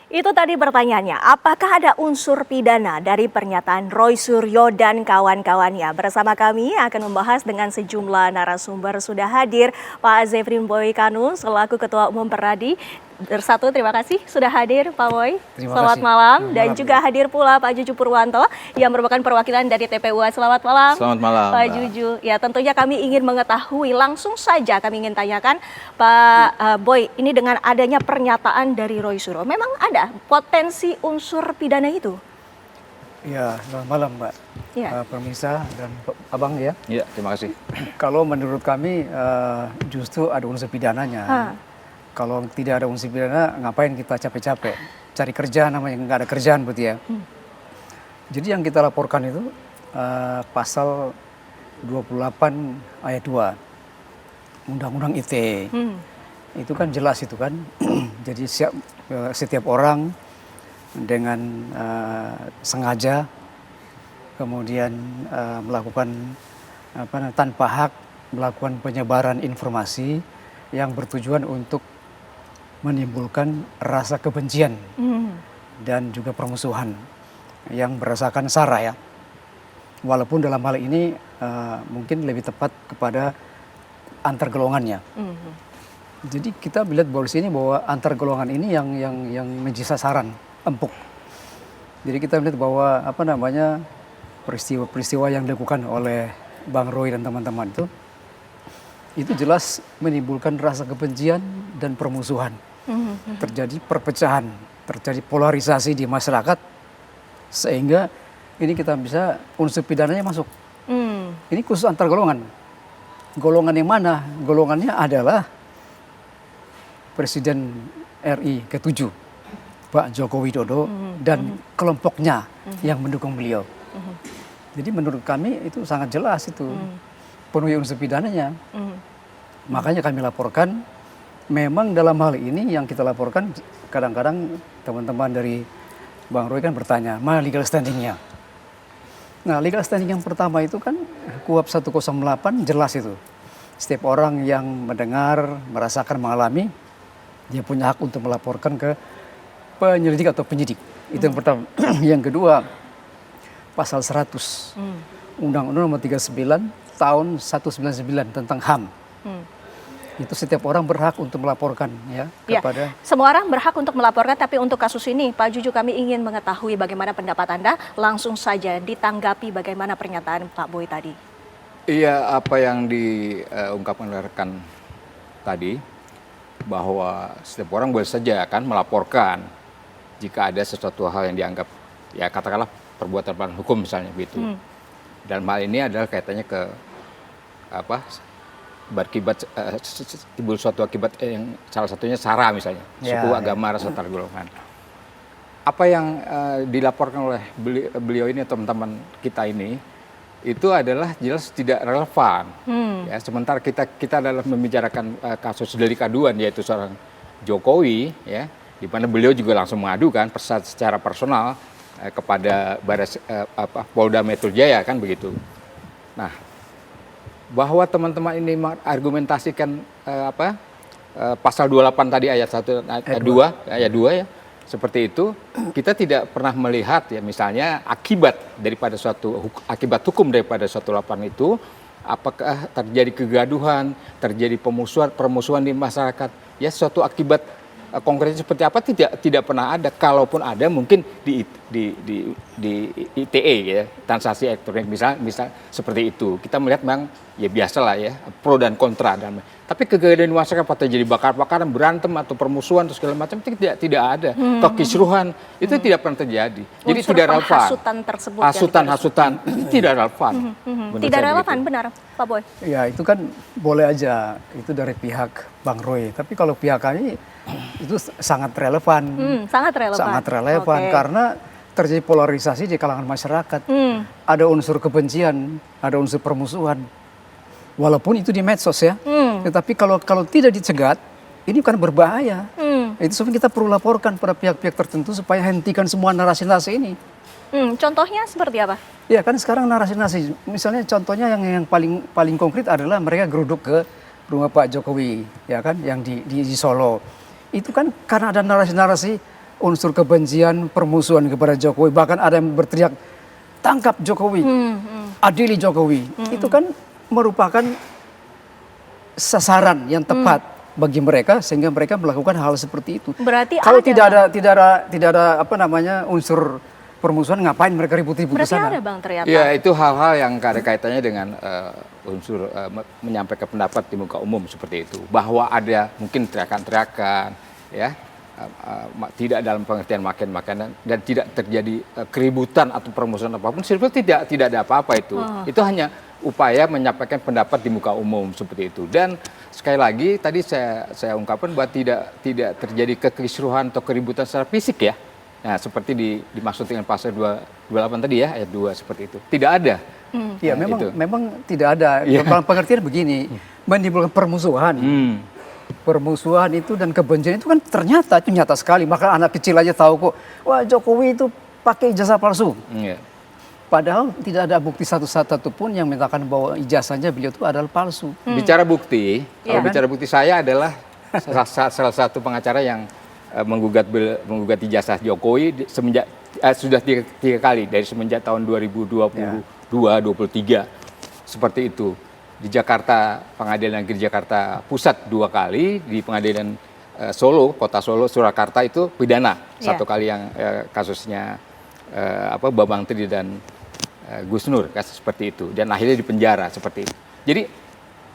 Itu tadi pertanyaannya, apakah ada unsur pidana dari pernyataan Roy Suryo dan kawan-kawannya? Bersama kami akan membahas dengan sejumlah narasumber. Sudah hadir Pak Zefrin Boy Kanu selaku Ketua Umum Peradi. Bersatu, terima kasih sudah hadir Pak Boy. Selamat malam. Dan juga hadir pula Pak Juju Purwanto yang merupakan perwakilan dari TPUA. Selamat malam. Selamat malam, Pak Juju. Ya, tentunya kami ingin mengetahui, langsung saja kami ingin tanyakan Pak Boy, ini dengan adanya pernyataan dari Roy Suryo, memang ada potensi unsur pidana itu? Ya, selamat malam Mbak. Ya. Pemirsa dan Abang ya. Iya, terima kasih. Kalau menurut kami justru ada unsur pidananya. Kalau tidak ada unsur pidana, ngapain kita capek-capek cari kerja, namanya nggak ada kerjaan berarti ya. Jadi yang kita laporkan itu pasal 28 ayat 2 Undang-Undang ITE. Itu kan jelas itu kan. Jadi setiap orang dengan sengaja kemudian melakukan tanpa hak melakukan penyebaran informasi yang bertujuan untuk menimbulkan rasa kebencian dan juga permusuhan yang berdasarkan sara ya. Walaupun dalam hal ini mungkin lebih tepat kepada antar golongannya. Jadi kita melihat bahwa di sini bahwa antar golongan ini yang menjadi sasaran empuk. Jadi kita melihat bahwa peristiwa-peristiwa yang dilakukan oleh Bang Roy dan teman-teman itu jelas menimbulkan rasa kebencian dan permusuhan. Terjadi perpecahan, terjadi polarisasi di masyarakat, sehingga ini kita bisa unsur pidananya masuk. Ini khusus antar golongan. Golongan yang mana? Golongannya adalah Presiden RI ke-7, Pak Joko Widodo, dan kelompoknya yang mendukung beliau. Jadi menurut kami itu sangat jelas itu, penuhi unsur pidananya. Makanya kami laporkan, memang dalam hal ini yang kita laporkan, kadang-kadang teman-teman dari Bang Roy kan bertanya, mana legal standingnya? Nah, legal standing yang pertama itu kan KUHP 108 jelas itu. Setiap orang yang mendengar, merasakan, mengalami, dia punya hak untuk melaporkan ke penyelidik atau penyidik. Itu yang pertama. Yang kedua, pasal 100 Undang-Undang Nomor 39 tahun 199 tentang HAM. Itu setiap orang berhak untuk melaporkan ya kepada. Semua orang berhak untuk melaporkan, tapi untuk kasus ini Pak Juju kami ingin mengetahui bagaimana pendapat Anda. Langsung saja ditanggapi bagaimana pernyataan Pak Boy tadi. Iya, apa yang diungkapkan oleh rekan tadi, bahwa setiap orang boleh saja kan melaporkan jika ada sesuatu hal yang dianggap ya katakanlah perbuatan pelanggaran hukum misalnya begitu. Dan hal ini adalah kaitannya ke berakibat timbul suatu akibat yang salah satunya sara misalnya, suku, agama, ras antar golongan. Apa yang dilaporkan oleh beliau ini atau teman-teman kita ini itu adalah jelas tidak relevan. Ya, sementara kita adalah membicarakan kasus delik aduan, yaitu seorang Jokowi, ya, di mana beliau juga langsung mengadukan secara personal kepada Polda Metro Jaya kan begitu. Nah, bahwa teman-teman ini argumentasikan pasal 28 tadi ayat 1 ayat 2 ya. Seperti itu, kita tidak pernah melihat ya misalnya akibat hukum daripada suatu laporan itu, apakah terjadi kegaduhan, terjadi permusuhan di masyarakat, ya suatu akibat konkretnya seperti apa tidak pernah ada. Kalaupun ada mungkin di ITE ya, transaksi elektronik misal seperti itu. Kita melihat memang ya biasalah ya, pro dan kontra. Tapi kegaduhan masyarakat pada jadi bakar-bakaran, berantem atau permusuhan atau segala macam itu tidak ada. Kekisruhan itu tidak pernah terjadi. Jadi tidak relevan. Hasutan tersebut. Hasutan itu tidak relevan. Tidak relevan, benar Pak Boy? Ya itu kan boleh aja, itu dari pihak Bang Roy. Tapi kalau pihak kami itu sangat relevan. Sangat relevan. Sangat relevan karena terjadi polarisasi di kalangan masyarakat. Ada unsur kebencian, ada unsur permusuhan. Walaupun itu di medsos ya, tetapi kalau tidak dicegat, ini kan berbahaya. Itu sebenarnya kita perlu laporkan pada pihak-pihak tertentu supaya hentikan semua narasi-narasi ini. Contohnya seperti apa? Ya kan sekarang narasi-narasi, misalnya contohnya yang paling konkret adalah mereka geruduk ke rumah Pak Jokowi, ya kan, yang di Solo. Itu kan karena ada narasi-narasi unsur kebencian, permusuhan kepada Jokowi. Bahkan ada yang berteriak, tangkap Jokowi, adili Jokowi. Itu kan merupakan sasaran yang tepat bagi mereka sehingga mereka melakukan hal seperti itu. Berarti kalau ada, tidak ada apa namanya unsur permusuhan, ngapain mereka ribut-ribut di sana? berarti ada Bang ternyata. Ya, itu hal-hal yang ada kaitannya dengan unsur menyampaikan pendapat di muka umum seperti itu. Bahwa ada mungkin teriakan-teriakan, ya, tidak dalam pengertian makan-makanan dan tidak terjadi keributan atau permusuhan apapun. Sebetulnya tidak ada apa-apa itu. Itu hanya upaya menyampaikan pendapat di muka umum seperti itu. Dan sekali lagi tadi saya ungkapkan bahwa tidak terjadi kekisruhan atau keributan secara fisik ya. Nah, seperti dimaksud dengan pasal 228 tadi ya, ayat 2 seperti itu. Tidak ada. Ya, itu. memang tidak ada. Ya. Dalam pengertian begini, menimbulkan permusuhan. Permusuhan itu dan kebencian itu kan ternyata itu nyata sekali. Maka anak kecil aja tahu kok, wah Jokowi itu pakai ijazah palsu. Ya. Padahal tidak ada bukti satu pun yang menyatakan bahwa ijazahnya beliau itu adalah palsu. Bicara bukti, kalau Iya. bicara bukti saya adalah salah satu pengacara yang menggugat ijazah Jokowi semenjak sudah tiga kali dari semenjak tahun 2022-23 seperti itu. Di Jakarta, Pengadilan Negeri Jakarta Pusat 2 kali, di Pengadilan Solo, Kota Solo, Surakarta itu pidana. Yeah. 1 kali yang kasusnya Bambang Tri dan Gus Nur, kasus seperti itu. Dan akhirnya dipenjara seperti itu. Jadi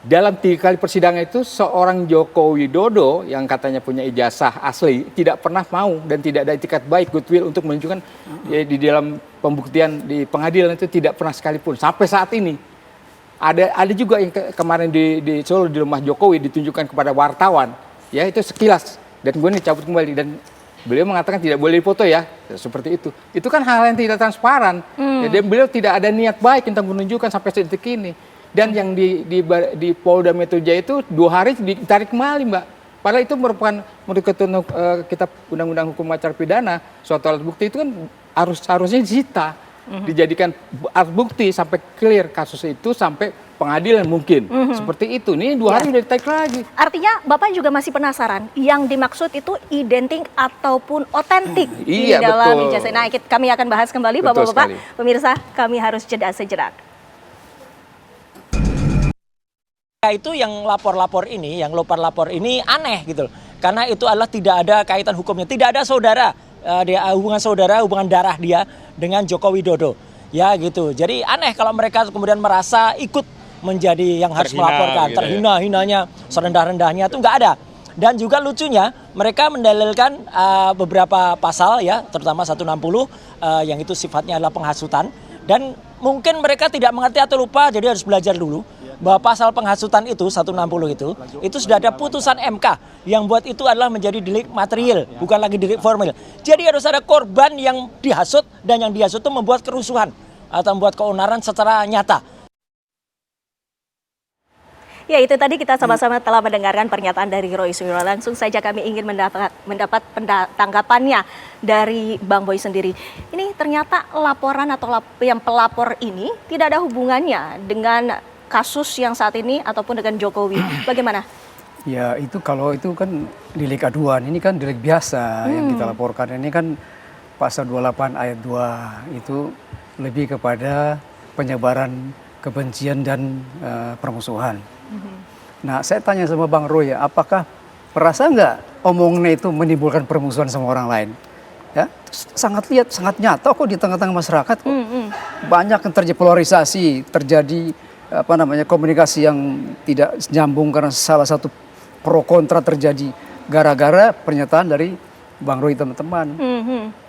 dalam 3 kali persidangan itu seorang Joko Widodo yang katanya punya ijazah asli tidak pernah mau dan tidak ada itikat baik goodwill untuk menunjukkan di dalam pembuktian di pengadilan itu tidak pernah sekalipun sampai saat ini. Ada juga yang kemarin di Solo di rumah Jokowi ditunjukkan kepada wartawan, ya itu sekilas dan kemudian dicabut kembali dan beliau mengatakan tidak boleh dipoto ya, seperti itu. Itu kan hal yang tidak transparan. Ya, dan beliau tidak ada niat baik tentang menunjukkan sampai detik ini. Dan yang di Polda Metro Jaya itu 2 hari ditarik kembali, Mbak. Padahal itu merupakan menurut ketentuan kitab Undang-Undang Hukum Acara Pidana, suatu alat bukti itu kan harusnya disita, dijadikan alat bukti sampai clear kasus itu sampai pengadilan mungkin. Seperti itu. Nih 2 hari udah ditarik lagi. Artinya Bapak juga masih penasaran, yang dimaksud itu identik ataupun otentik di Iya, dalam betul. ijazah. Nah, kami akan bahas kembali Betul Bapak-Bapak. sekali. Pemirsa, kami harus jeda sejenak. Itu yang lapor-lapor ini, yang lapor ini aneh gitu loh. Karena itu adalah tidak ada kaitan hukumnya, tidak ada hubungan darah dia dengan Joko Widodo. Ya gitu. Jadi aneh kalau mereka kemudian merasa ikut menjadi yang harus melaporkan, gitu terhina-hinanya, serendah-rendahnya itu nggak ada. Dan juga lucunya mereka mendalilkan beberapa pasal ya, terutama 160 yang itu sifatnya adalah penghasutan. Dan mungkin mereka tidak mengerti atau lupa, jadi harus belajar dulu bahwa pasal penghasutan itu 160 itu sudah ada putusan MK yang buat itu adalah menjadi delik material, bukan lagi delik formil. Jadi harus ada korban yang dihasut dan yang dihasut itu membuat kerusuhan atau membuat keonaran secara nyata. Ya, itu tadi kita sama-sama telah mendengarkan pernyataan dari Roy Suryo. Langsung saja kami ingin mendapat tanggapannya dari Bang Boy sendiri. Ini ternyata laporan atau yang pelapor ini tidak ada hubungannya dengan kasus yang saat ini ataupun dengan Jokowi. Bagaimana? Ya itu kalau itu kan delik aduan, ini kan delik biasa yang kita laporkan. Ini kan pasal 28 ayat 2 itu lebih kepada penyebaran kebencian dan permusuhan. Nah saya tanya sama Bang Roy ya, apakah merasa nggak omongannya itu menimbulkan permusuhan sama orang lain? Ya, sangat nyata kok di tengah-tengah masyarakat kok. Banyak yang terjadi polarisasi, terjadi komunikasi yang tidak nyambung karena salah satu pro kontra terjadi gara-gara pernyataan dari Bang Roy teman-teman.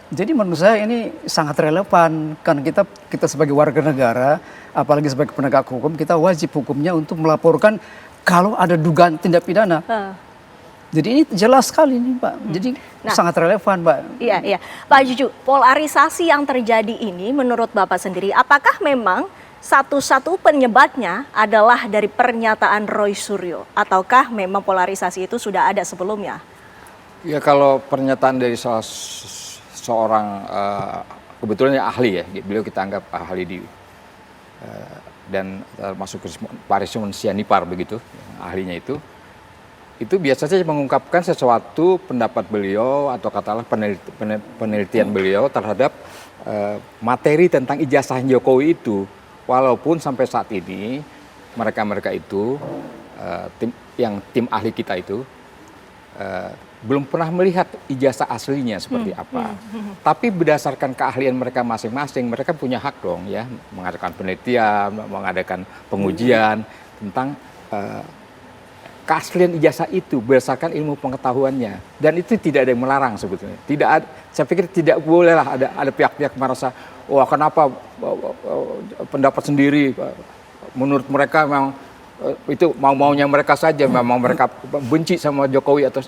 Jadi menurut saya ini sangat relevan karena kita sebagai warga negara, apalagi sebagai penegak hukum, kita wajib hukumnya untuk melaporkan kalau ada dugaan tindak pidana. Jadi ini jelas sekali nih Pak. Jadi sangat relevan Pak. Iya. Pak Juju, polarisasi yang terjadi ini menurut Bapak sendiri, apakah memang satu-satu penyebabnya adalah dari pernyataan Roy Suryo? Ataukah memang polarisasi itu sudah ada sebelumnya? Ya kalau pernyataan dari seorang kebetulan ahli ya, beliau kita anggap ahli dan masuk ke Paris Sianipar begitu, ahlinya itu. itu biasanya mengungkapkan sesuatu pendapat beliau atau katakanlah penelitian beliau terhadap materi tentang ijazah Jokowi itu. Walaupun sampai saat ini mereka itu tim ahli kita itu belum pernah melihat ijazah aslinya seperti apa. Tapi berdasarkan keahlian mereka masing-masing, mereka punya hak dong ya mengadakan penelitian, mengadakan pengujian tentang keaslian ijazah itu berdasarkan ilmu pengetahuannya. Dan itu tidak ada yang melarang sebetulnya. Tidak ada, saya pikir tidak bolehlah ada pihak-pihak merasa, wah kenapa pendapat sendiri, menurut mereka memang itu mau-maunya mereka saja, memang mereka benci sama Jokowi atau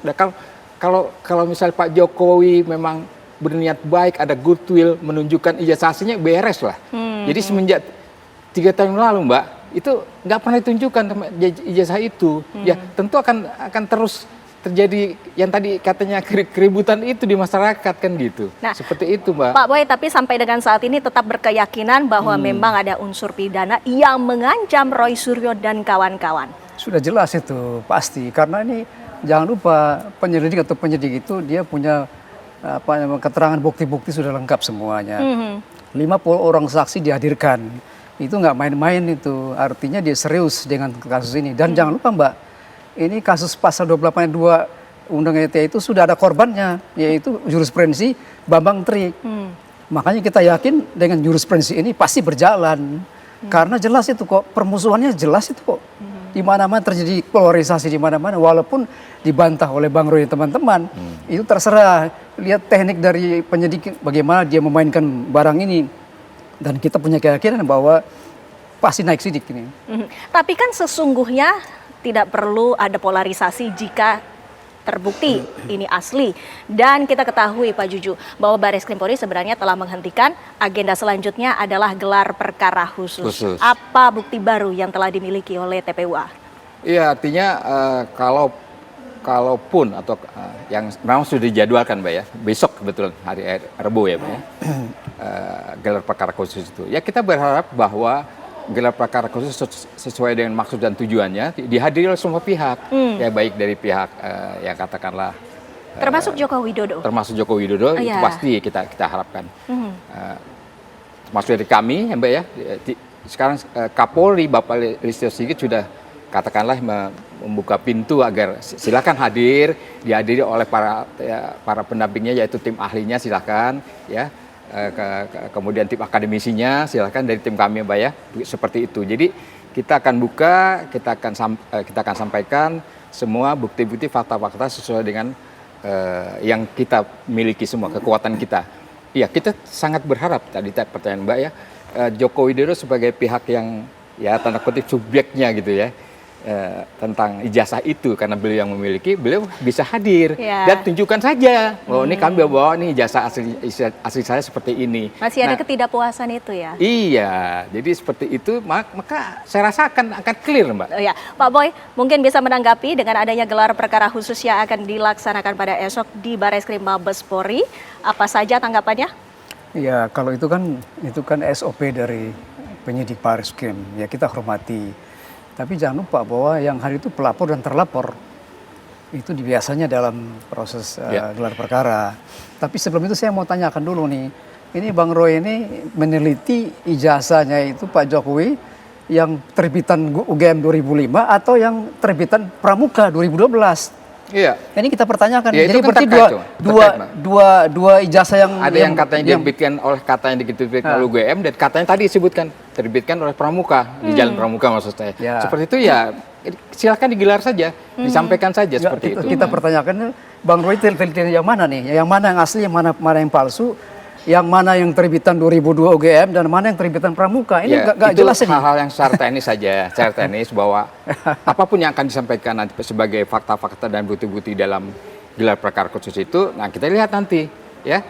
kalau misalnya Pak Jokowi memang berniat baik, ada goodwill, menunjukkan ijazah aslinya, beres lah. Jadi semenjak 3 tahun lalu Mbak, itu nggak pernah ditunjukkan ijazah itu. Ya tentu akan terus terjadi yang tadi katanya keributan itu di masyarakat kan gitu. Nah, seperti itu Mbak. Pak Boy, tapi sampai dengan saat ini tetap berkeyakinan bahwa memang ada unsur pidana yang mengancam Roy Suryo dan kawan-kawan. Sudah jelas itu pasti, karena ini jangan lupa penyelidik atau penyidik itu dia punya keterangan bukti-bukti sudah lengkap semuanya. 50 orang saksi dihadirkan, itu nggak main-main itu, artinya dia serius dengan kasus ini. Dan jangan lupa Mbak, ini kasus pasal 282 Undang-Undang ITE itu sudah ada korbannya, yaitu jurisprudensi Bambang Tri. Makanya kita yakin dengan jurisprudensi ini pasti berjalan. Karena jelas itu kok, permusuhannya jelas itu kok. Di mana-mana terjadi polarisasi di mana-mana, walaupun dibantah oleh Bang Roy teman-teman. Itu terserah, lihat teknik dari penyidik bagaimana dia memainkan barang ini. Dan kita punya keyakinan bahwa pasti naik sidik ini. Tapi kan sesungguhnya tidak perlu ada polarisasi jika terbukti ini asli. Dan kita ketahui Pak Juju bahwa Bareskrim Polri sebenarnya telah menghentikan agenda selanjutnya adalah gelar perkara khusus. Apa bukti baru yang telah dimiliki oleh TPUA? Iya, artinya kalaupun atau yang memang sudah dijadwalkan Mbak ya, besok kebetulan hari Rabu ya Mbak ya, gelar perkara khusus itu. Ya kita berharap bahwa gelar perkara khusus sesuai dengan maksud dan tujuannya dihadiri oleh semua pihak, ya baik dari pihak yang katakanlah termasuk Joko Widodo. Termasuk Joko Widodo itu pasti kita harapkan. Termasuk dari kami ya Mbak ya. Sekarang Kapolri Bapak Listio Sigit sudah katakanlah membuka pintu agar silakan dihadiri oleh para pendampingnya yaitu tim ahlinya silakan ya. Kemudian tim akademisinya silakan dari tim kami Mbak ya, seperti itu. Jadi kita akan buka, kita akan sampaikan semua bukti-bukti fakta-fakta sesuai dengan yang kita miliki semua, kekuatan kita. Iya, kita sangat berharap tadi pertanyaan Mbak ya, Joko Widodo sebagai pihak yang ya tanda kutip subjeknya gitu ya, tentang ijazah itu karena beliau yang memiliki, beliau bisa hadir dan tunjukkan saja bahwa ini kami bawa nih ijazah asli saya seperti ini. Masih ada ketidakpuasan itu ya? Iya, jadi seperti itu maka saya rasa akan clear Mbak. Ya, Pak Boy mungkin bisa menanggapi dengan adanya gelar perkara khusus yang akan dilaksanakan pada esok di Bareskrim Mabes Polri, apa saja tanggapannya? Ya kalau itu kan SOP dari penyidik Bareskrim, ya kita hormati. Tapi jangan lupa bahwa yang hari itu pelapor dan terlapor itu biasanya dalam proses gelar perkara. Tapi sebelum itu saya mau tanyakan dulu nih, ini Bang Roy ini meneliti ijazahnya itu Pak Jokowi yang terbitan UGM 2005 atau yang terbitan Pramuka 2012? Iya. Ini kita pertanyakan. Ya, jadi kan berarti dua ijazah yang ada yang katanya diterbitkan oleh UGM dan katanya tadi disebutkan terbitkan oleh Pramuka di Jalan Pramuka maksud saya. Ya. Seperti itu ya silakan digelar saja, disampaikan saja seperti itu. Kita pertanyakan Bang Roy teliti yang mana nih? Yang mana yang asli, yang mana yang palsu? Yang mana yang terbitan 2002 UGM dan mana yang terbitan Pramuka? Ini nggak jelas ini. Hal-hal yang secara teknis saja, secara teknis bahwa apapun yang akan disampaikan nanti sebagai fakta-fakta dan bukti-bukti dalam gelar perkara khusus itu, nah kita lihat nanti ya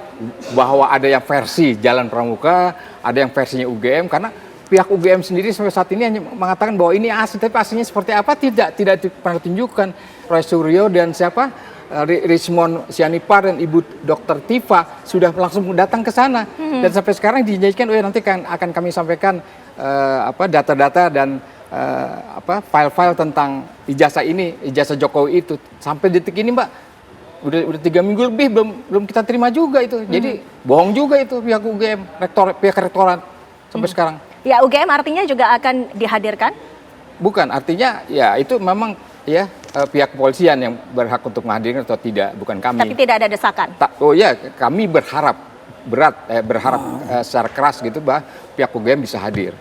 bahwa ada yang versi Jalan Pramuka, ada yang versinya UGM karena pihak UGM sendiri sampai saat ini hanya mengatakan bahwa ini asli, tapi aslinya seperti apa tidak pernah ditunjukkan. Roy Suryo dan Rismond Sianipar dan Ibu Dr. Tifa sudah langsung datang ke sana dan sampai sekarang dijanjikan nanti akan kami sampaikan data-data dan file-file tentang ijazah ini, ijazah Jokowi itu sampai detik ini Mbak udah 3 minggu lebih belum kita terima juga itu. Jadi bohong juga itu pihak UGM, pihak rektorat sampai sekarang. Ya, UGM artinya juga akan dihadirkan? Bukan, artinya ya itu memang ya pihak kepolisian yang berhak untuk menghadirkan atau tidak, bukan kami. Tapi tidak ada desakan? Oh ya, kami berharap secara keras gitu bahwa pihak UGM bisa hadir.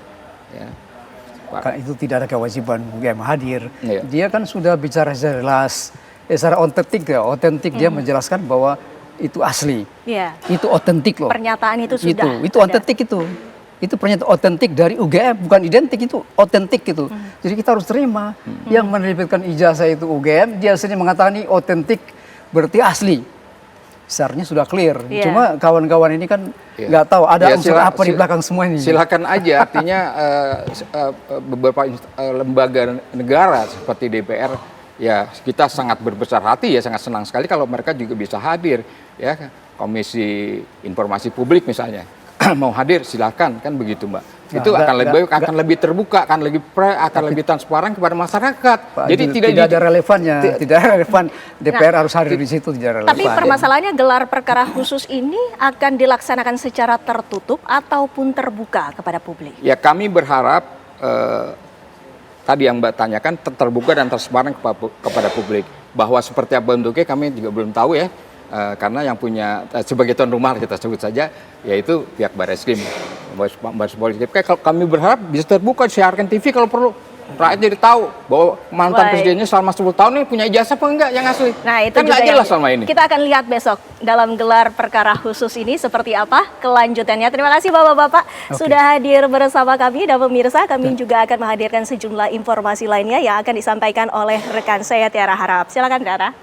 Ya. Karena itu tidak ada kewajiban UGM hadir. Iya. Dia kan sudah bicara secara jelas, secara otentik dia menjelaskan bahwa itu asli. Iya. Itu otentik loh. Pernyataan itu sudah Itu otentik itu. Itu pernyataan otentik dari UGM, bukan identik, itu otentik gitu. Jadi kita harus terima. Yang menerbitkan ijazah itu UGM, dia sendiri mengatakan ini otentik berarti asli. Seharusnya sudah clear. Iya. Cuma kawan-kawan ini kan nggak tahu ada unsur apa di belakang semua ini. Silakan aja, artinya beberapa lembaga negara seperti DPR, ya kita sangat berbesar hati ya, sangat senang sekali kalau mereka juga bisa hadir. Ya, Komisi Informasi Publik misalnya. Mau hadir silakan, kan begitu Mbak. Nah, itu akan lebih terbuka, akan lebih transparan kepada masyarakat. Pak, Jadi tidak ada relevannya, tidak relevan DPR harus hadir di situ, tidak relevan. Tapi permasalahannya gelar perkara khusus ini akan dilaksanakan secara tertutup ataupun terbuka kepada publik? Ya kami berharap tadi yang Mbak tanyakan terbuka dan transparan kepada publik. Bahwa seperti apa bentuknya kami juga belum tahu ya. Karena yang punya sebagai tuan rumah kita sebut saja yaitu pihak Barreskrim, Mabes Polri. Kalau kami berharap bisa terbuka, siarkan TV kalau perlu, rakyat jadi tahu bahwa mantan presidennya selama 10 tahun ini punya ijazah apa enggak yang asli. Nah, itu kan juga nggak jelas selama ini. Kita akan lihat besok dalam gelar perkara khusus ini seperti apa kelanjutannya. Terima kasih Bapak-bapak sudah hadir bersama kami, dan pemirsa kami juga akan menghadirkan sejumlah informasi lainnya yang akan disampaikan oleh rekan saya Tiara Harap. Silakan Tiara.